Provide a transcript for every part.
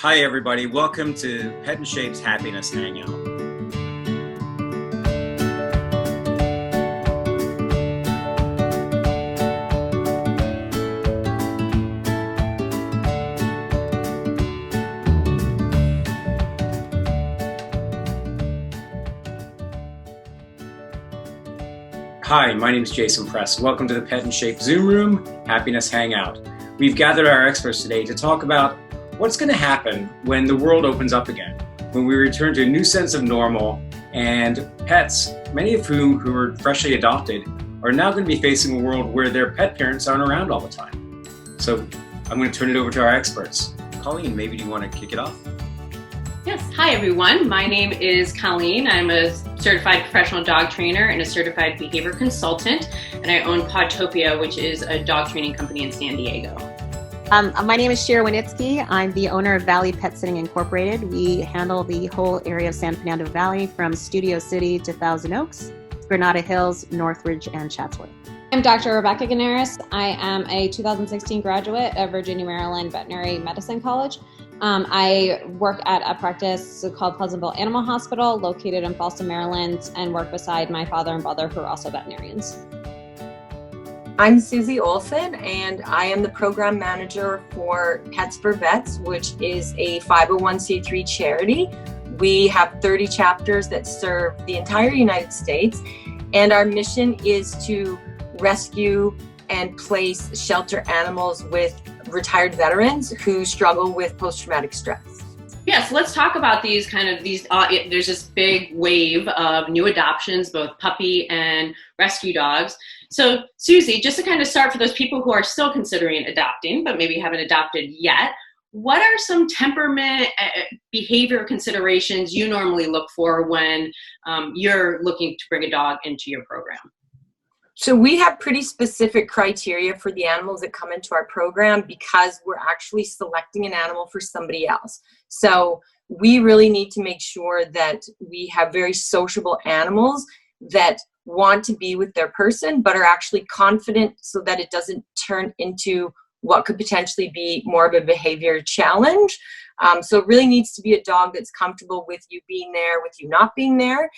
Hi everybody, welcome to Pet and Shape's Happiness Hangout. Hi, my name is Jason Press. Welcome to the Pet and Shape Zoom Room Happiness Hangout. We've gathered our experts today to talk about what's going to happen when the world opens up again, when we return to a new sense of normal, and pets, many of whom who are freshly adopted, are now going to be facing a world where their pet parents aren't around all the time. So I'm going to turn it over to our experts. Colleen, maybe do you want to kick it off? Yes. Hi, everyone. My name is Colleen. I'm a certified professional dog trainer and a certified behavior consultant, and I own Podtopia, which is a dog training company in San Diego. My name is Shira Winitsky. I'm the owner of Valley Pet Sitting Incorporated. We handle the whole area of San Fernando Valley from Studio City to Thousand Oaks, Granada Hills, Northridge, and Chatsworth. I'm Dr. Rebecca GOUNARIS. I am a 2016 graduate of Virginia, Maryland Veterinary Medicine College. I work at a practice called Pleasantville Animal Hospital, located in FALLSTON, Maryland, and work beside my father and brother, who are also veterinarians. I'm Susie Olson, and I am the program manager for Pets for Vets, which is a 501c3 charity. We have 30 chapters that serve the entire United States, and our mission is to rescue and place shelter animals with retired veterans who struggle with post-traumatic stress. Yes, let's talk about there's this big wave of new adoptions, both puppy and rescue dogs. So Susie, just to kind of start for those people who are still considering adopting, but maybe haven't adopted yet, what are some temperament, behavior considerations you normally look for when you're looking to bring a dog into your program? So we have pretty specific criteria for the animals that come into our program because we're actually selecting an animal for somebody else. So we really need to make sure that we have very sociable animals that want to be with their person but are actually confident, so that it doesn't turn into what could potentially be more of a behavior challenge. So it really needs to be a dog that's comfortable with you being there, with you not being there.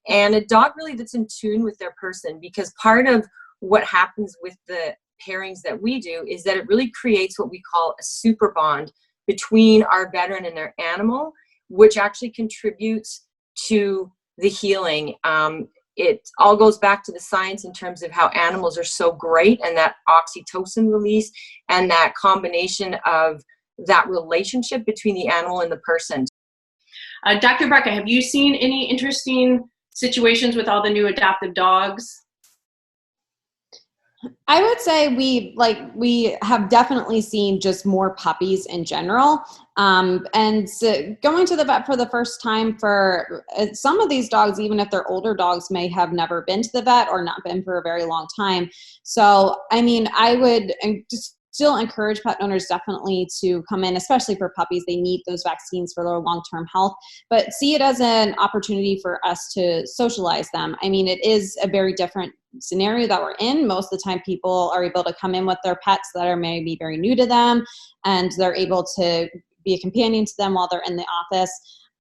And a dog really that's in tune with their person, because part of what happens with the pairings that we do is that it really creates what we call a super bond between our veteran and their animal, which actually contributes to the healing. It all goes back to the science in terms of how animals are so great, and that oxytocin release and that combination of that relationship between the animal and the person. Dr. Rebecca, have you seen any interesting situations with all the new adoptive dogs? I would say we have definitely seen just more puppies in general. And so going to the vet for the first time for some of these dogs, even if they're older dogs, may have never been to the vet or not been for a very long time. So, I mean, I would just still encourage pet owners definitely to come in, especially for puppies. They need those vaccines for their long-term health, but see it as an opportunity for us to socialize them. I mean, it is a very different scenario that we're in. Most of the time people are able to come in with their pets that are maybe very new to them, and they're able to be a companion to them while they're in the office.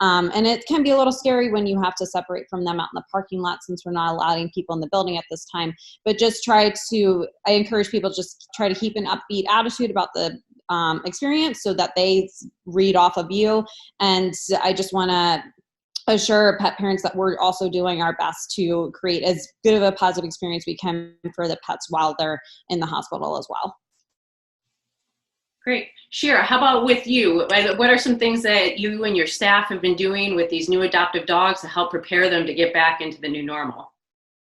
And it can be a little scary when you have to separate from them out in the parking lot, since we're not allowing people in the building at this time. But just I encourage people just try to keep an upbeat attitude about the experience, so that they read off of you. And I just want to assure pet parents that we're also doing our best to create as good of a positive experience we can for the pets while they're in the hospital as well. Great. Shira, how about with you? What are some things that you and your staff have been doing with these new adoptive dogs to help prepare them to get back into the new normal?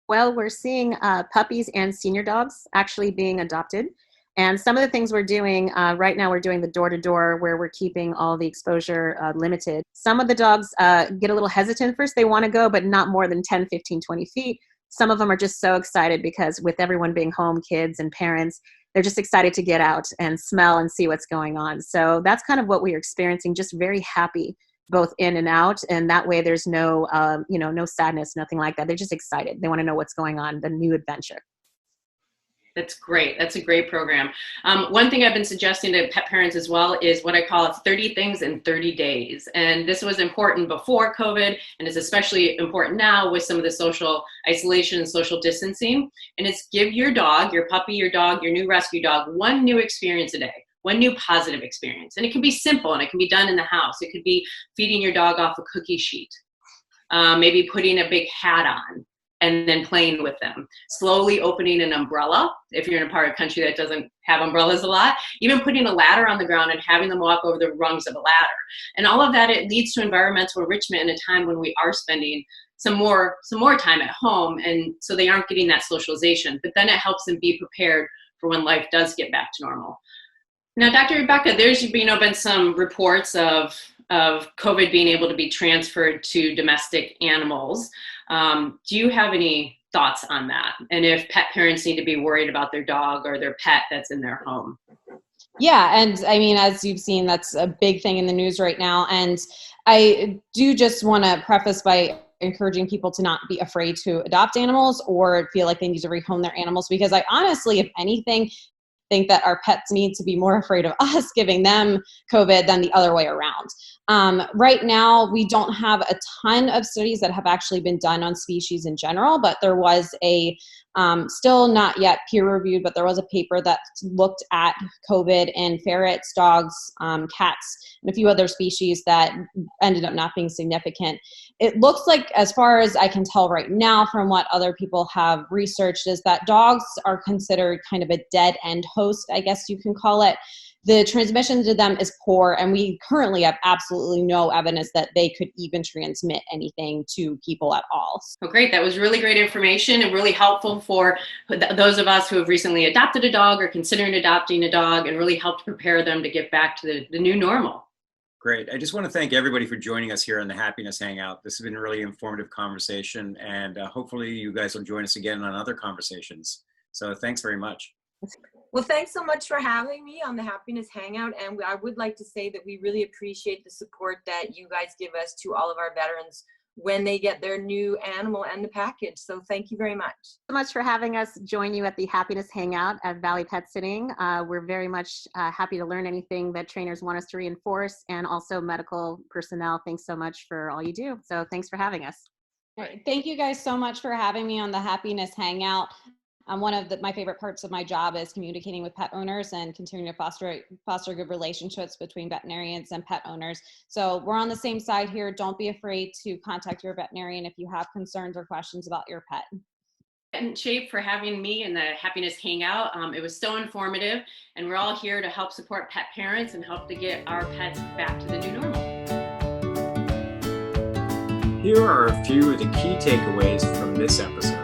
Well, we're seeing puppies and senior dogs actually being adopted. And some of the things we're doing right now, we're doing the door-to-door, where we're keeping all the exposure limited. Some of the dogs get a little hesitant first. They want to go, but not more than 10, 15, 20 feet. Some of them are just so excited because with everyone being home, kids and parents, they're just excited to get out and smell and see what's going on. So that's kind of what we're experiencing, just very happy both in and out. And that way there's no, no sadness, nothing like that. They're just excited. They want to know what's going on, the new adventure. That's great. That's a great program. One thing I've been suggesting to pet parents as well is what I call 30 things in 30 days. And this was important before COVID, and it's especially important now with some of the social isolation and social distancing. And it's give your dog, your puppy, your dog, your new rescue dog, one new experience a day, one new positive experience. And it can be simple and it can be done in the house. It could be feeding your dog off a cookie sheet, maybe putting a big hat on, and then playing with them. Slowly opening an umbrella, if you're in a part of the country that doesn't have umbrellas a lot, even putting a ladder on the ground and having them walk over the rungs of a ladder. And all of that, it leads to environmental enrichment in a time when we are spending some more time at home, and so they aren't getting that socialization. But then it helps them be prepared for when life does get back to normal. Now, Dr. Rebecca, there's been some reports of COVID being able to be transferred to domestic animals. Do you have any thoughts on that? And if pet parents need to be worried about their dog or their pet that's in their home? Yeah, and I mean, as you've seen, that's a big thing in the news right now. And I do just want to preface by encouraging people to not be afraid to adopt animals or feel like they need to rehome their animals, because I honestly, if anything, think that our pets need to be more afraid of us giving them COVID than the other way around. Right now, we don't have a ton of studies that have actually been done on species in general, but there was a, still not yet peer-reviewed, but there was a paper that looked at COVID in ferrets, dogs, cats, and a few other species that ended up not being significant. It looks like, as far as I can tell right now from what other people have researched, is that dogs are considered kind of a dead end host, I guess you can call it. The transmission to them is poor, and we currently have absolutely no evidence that they could even transmit anything to people at all. Oh, great. That was really great information and really helpful for those of us who have recently adopted a dog or considering adopting a dog, and really helped prepare them to get back to the new normal. Great. I just want to thank everybody for joining us here on the Happiness Hangout. This has been a really informative conversation, and hopefully you guys will join us again on other conversations. So thanks very much. Well, thanks so much for having me on the Happiness Hangout. And I would like to say that we really appreciate the support that you guys give us to all of our veterans when they get their new animal and the package. So thank you very much. So much for having us join you at the Happiness Hangout at Valley Pet Sitting. We're very much happy to learn anything that trainers want us to reinforce, and also medical personnel. Thanks so much for all you do. So thanks for having us. Thank you guys so much for having me on the Happiness Hangout. One of my favorite parts of my job is communicating with pet owners and continuing to foster good relationships between veterinarians and pet owners. So we're on the same side here. Don't be afraid to contact your veterinarian if you have concerns or questions about your pet. And Shape, for having me in the Happiness Hangout. It was so informative, and we're all here to help support pet parents and help to get our pets back to the new normal. Here are a few of the key takeaways from this episode.